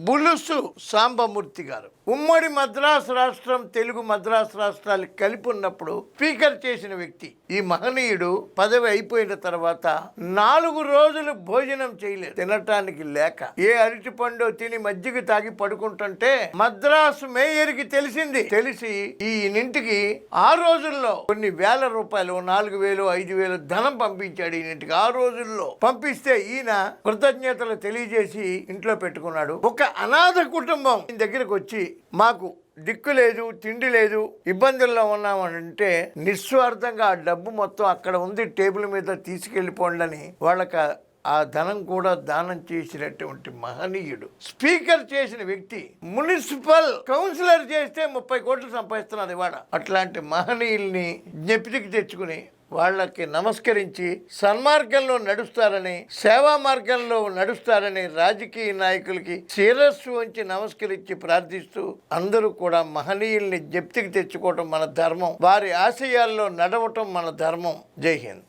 బులుసు సాంబమూర్తి గారు ఉమ్మడి మద్రాసు రాష్ట్రం, తెలుగు మద్రాసు రాష్ట్రాలు కలిపి ఉన్నప్పుడు స్పీకర్ చేసిన వ్యక్తి. ఈ మహనీయుడు పదవి అయిపోయిన తర్వాత 4 రోజులు భోజనం చేయలేదు, తినటానికి లేక. ఏ అరటి పండు తిని మజ్జిగ తాగి పడుకుంటుంటే మద్రాసు మేయర్కి తెలిసి ఈయనింటికి ఆ రోజుల్లో కొన్ని వేల రూపాయలు, 4,000 5,000 ధనం పంపించాడు ఈయనింటికి. ఆ రోజుల్లో పంపిస్తే ఈయన కృతజ్ఞతలు తెలియజేసి ఇంట్లో పెట్టుకున్నాడు. ఒక అనాథ కుటుంబం ఈయన దగ్గరకు వచ్చి, మాకు దిక్కు లేదు, తిండి లేదు, ఇబ్బందుల్లో ఉన్నామంటే నిస్వార్థంగా ఆ డబ్బు మొత్తం అక్కడ ఉంది టేబుల్ మీద తీసుకెళ్ళిపోండి అని వాళ్ళకి ఆ ధనం కూడా దానం చేసినటువంటి మహనీయుడు. స్పీకర్ చేసిన వ్యక్తి. మున్సిపల్ కౌన్సిలర్ చేస్తే 30 కోట్లు సంపాదిస్తున్నారు ఇవాళ. అట్లాంటి మహనీయుల్ని జ్ఞప్తికి తెచ్చుకుని వాళ్ళకి నమస్కరించి సన్మార్గంలో నడుస్తారని, సేవా మార్గంలో నడుస్తారని రాజకీయ నాయకులకి శిరస్సు వంచి నమస్కరించి ప్రార్థిస్తూ అందరూ కూడా మహనీయుల్ని జ్ఞప్తికి తెచ్చుకోవటం మన ధర్మం, వారి ఆశయాల్లో నడవటం మన ధర్మం. జై హింద్.